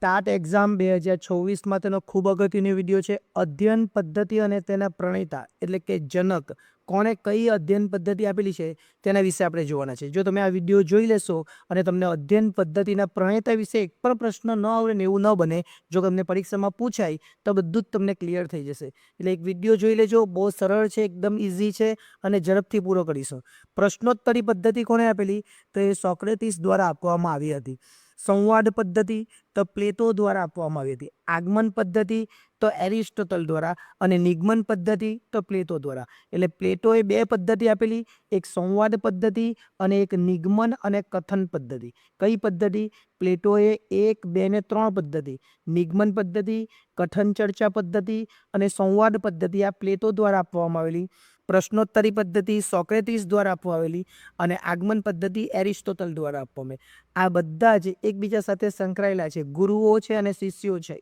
TAT exam 2024 માટેનો ખૂબ અગત્યનો વિડીયો છે. અધ્યયન પદ્ધતિ અને તેના પ્રણેતા એટલે કે જનક કોણે કઈ અધ્યયન પદ્ધતિ આપેલી છે તેના વિશે આપણે જોવાના છે. જો તમે આ વિડીયો જોઈ લેશો અને તમને અધ્યયન પદ્ધતિના પ્રણેતા વિશે એક પણ પ્રશ્ન ન આવડે ને એવું ન બને, જો તમને પરીક્ષામાં પૂછાય તો બધું જ તમને ક્લિયર થઈ જશે. એટલે એક વિડીયો જોઈ લેજો, બહુ સરળ છે, એકદમ ઇઝી છે અને ઝડપથી પૂરો કરીશું. પ્રશ્નોત્તરી પદ્ધતિ કોણે આપેલી? તો એ સોક્રેટિસ દ્વારા આપવામાં આવી હતી. સંવાદ પદ્ધતિ તો પ્લેટો દ્વારા આપવામાં આવી હતી. આગમન પદ્ધતિ તો એરિસ્ટોટલ દ્વારા અને નિગમન પદ્ધતિ તો પ્લેટો દ્વારા. એટલે પ્લેટોએ બે પદ્ધતિ આપેલી, એક સંવાદ પદ્ધતિ અને એક નિગમન અને કથન પદ્ધતિ. કઈ પદ્ધતિ? પ્લેટોએ 1, 2 ને 3 પદ્ધતિ, નિગમન પદ્ધતિ, કથન ચર્ચા પદ્ધતિ અને સંવાદ પદ્ધતિ આ પ્લેટો દ્વારા આપવામાં આવેલી. પ્રશ્નોત્તરી પદ્ધતિ સોક્રેટિસ દ્વારા આપવામાં આવેલી અને આગમન પદ્ધતિ એરિસ્ટોટલ દ્વારા આપવામાં આવી. આ બધા જ એકબીજા સાથે સંકળાયેલા છે, ગુરુઓ છે અને શિષ્યો છે.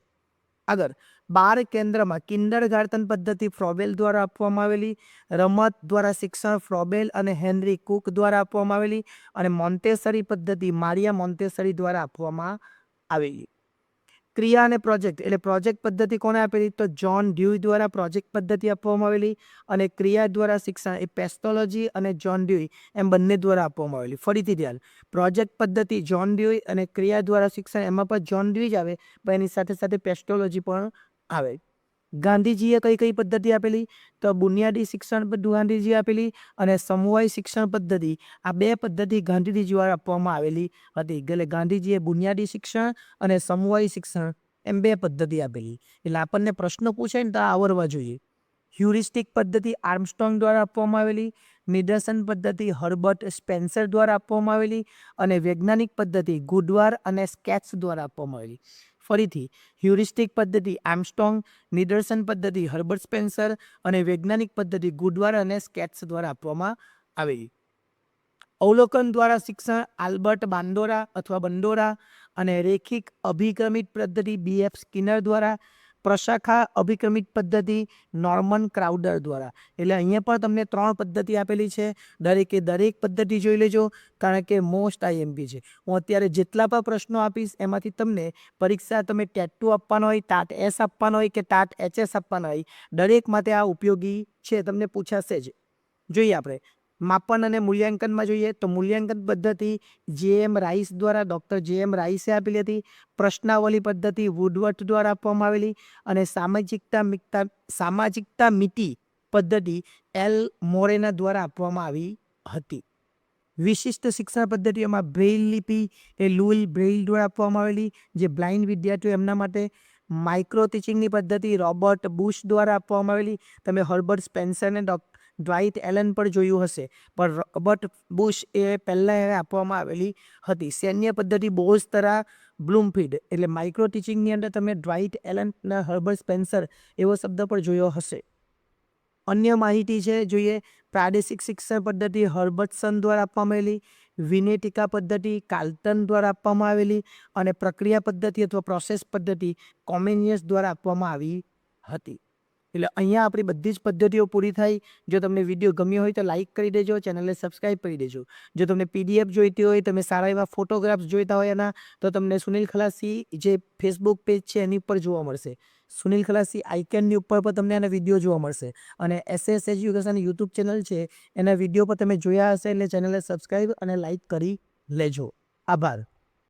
આગળ 12 કેન્દ્રમાં કિન્ડરગાર્ટન પદ્ધતિ ફ્રોબેલ દ્વારા આપવામાં આવેલી, રમત દ્વારા શિક્ષણ ફ્રોબેલ અને હેનરી કુક દ્વારા આપવામાં આવેલી અને મોન્ટેસરી પદ્ધતિ મારિયા મોન્ટેસરી દ્વારા આપવામાં આવેલી. ક્રિયા અને પ્રોજેક્ટ એટલે પ્રોજેક્ટ પદ્ધતિ કોને આપેલી? તો જ્હોન ડ્યુઈ દ્વારા પ્રોજેક્ટ પદ્ધતિ આપવામાં આવેલી અને ક્રિયા દ્વારા શિક્ષણ એ પેસ્ટોલોજી અને જ્હોન ડ્યુઈ એમ બંને દ્વારા આપવામાં આવેલી. ફરીથી ધ્યાન, પ્રોજેક્ટ પદ્ધતિ જ્હોન ડ્યુઈ અને ક્રિયા દ્વારા શિક્ષણ એમાં પણ જ્હોન ડ્યુઈ જ આવે, પણ એની સાથે સાથે પેસ્ટોલોજી પણ આવે. ગાંધીજીએ કઈ કઈ પદ્ધતિ આપેલી? તો બુનિયાદી શિક્ષણ પદ્ધતિ ગાંધીજીએ આપેલી અને સમવાય શિક્ષણ પદ્ધતિ, આ બે પદ્ધતિ ગાંધીજી દ્વારા આપવામાં આવેલી હતી. એટલે ગાંધીજીએ બુનિયાદી શિક્ષણ અને સમવાય શિક્ષણ એમ બે પદ્ધતિ આપેલી. એટલે આપણને પ્રશ્ન પૂછાય ને તો આવડવા જોઈએ. હ્યુરિસ્ટિક પદ્ધતિ આર્મસ્ટ્રોંગ દ્વારા આપવામાં આવેલી, નિદર્શન પદ્ધતિ હર્બર્ટ સ્પેન્સર દ્વારા આપવામાં આવેલી અને વૈજ્ઞાનિક પદ્ધતિ ગુડવાર અને સ્કેટ્સ દ્વારા આપવામાં આવેલી. ફરીથી, હ્યુરિસ્ટિક પદ્ધતિ આર્મસ્ટ્રોંગ, નિદર્શન પદ્ધતિ હર્બર્ટ સ્પેન્સર અને વૈજ્ઞાનિક પદ્ધતિ ગુડવાર અને સ્કેટ્સ દ્વારા આપવામાં આવેલી. અવલોકન દ્વારા શિક્ષણ આલ્બર્ટ બાંદોરા અથવા બંડોરા અને રેખિક અભિક્રમિત પદ્ધતિ BF સ્કિનર દ્વારા, પ્રશાખા અભિક્રમિત પદ્ધતિ નોર્મન ક્રાઉડર દ્વારા. એટલે અહીંયા પણ તમને 3 પદ્ધતિ આપેલી છે. દરેક પદ્ધતિ જોઈ લેજો, કારણ કે મોસ્ટ IMP છે. હું અત્યારે જેટલા પણ પ્રશ્નો આપીશ એમાંથી તમને પરીક્ષા તમે ટેટ 2 આપવાનો હોય, ટાટ S આપવાનો હોય કે ટાટ HS આપવાનો હોય, દરેક માટે આ ઉપયોગી છે, તમને પૂછાશે જ. જોઈએ આપણે માપન અને મૂલ્યાંકનમાં જોઈએ તો મૂલ્યાંકન પદ્ધતિ JM રાઈસ દ્વારા ડૉક્ટર JM રાઈસે આપેલી હતી. પ્રશ્નાવલી પદ્ધતિ વુડવર્થ દ્વારા આપવામાં આવેલી અને સામાજિકતા મિતિ પદ્ધતિ L મોરેના દ્વારા આપવામાં આવી હતી. વિશિષ્ટ શિક્ષણ પદ્ધતિઓમાં બ્રેઇલ લિપિ એ લુઇલ બ્રેઇલ દ્વારા આપવામાં આવેલી, જે બ્લાઇન્ડ વિદ્યાર્થીઓ એમના માટે. માઇક્રો ટીચિંગની પદ્ધતિ રોબર્ટ બુશ દ્વારા આપવામાં આવેલી. તમે હર્બર્ટ સ્પેન્સરને ડ્વાઇટ એલન પર જોયું હશે, પણ રોબર્ટ બુશ એ પહેલાં આપવામાં આવેલી હતી. સૈન્ય પદ્ધતિ બોઝતરા બ્લૂમફિલ્ડ એટલે માઇક્રો ટીચિંગની અંદર તમે ડ્વાઇટ એલન અને હર્બર્ટ સ્પેન્સર એવો શબ્દ પણ જોયો હશે. અન્ય માહિતી છે જોઈએ, પ્રાદેશિક શિક્ષણ પદ્ધતિ હર્બર્ટસન દ્વારા આપવામાં આવેલી, વિનેટિકા પદ્ધતિ કાર્લટન દ્વારા આપવામાં આવેલી અને પ્રક્રિયા પદ્ધતિ અથવા પ્રોસેસ પદ્ધતિ કોમેનિયસ દ્વારા આપવામાં આવી હતી. એટલે અહીંયા આપણી બધી જ પદ્ધતિઓ પૂરી થઈ. જો તમને વિડીયો ગમ્યો હોય તો લાઇક કરી દેજો, ચેનલને સબસ્ક્રાઈબ કરી દેજો. જો તમને PDF જોઈતી હોય, તમે સારા એવા ફોટોગ્રાફ્સ જોઈતા હોય એના, તો તમને સુનિલ ખલાસી જે ફેસબુક પેજ છે એની ઉપર જોવા મળશે. સુનિલ ખલાસી આઇકનની ઉપર પણ તમને એના વિડીયો જોવા મળશે અને SS એજ્યુકેશન યુટ્યુબ ચેનલ છે એના વિડીયો પર તમે જોયા હશે, એટલે ચેનલને સબસ્ક્રાઈબ અને લાઇક કરી લેજો. આભાર.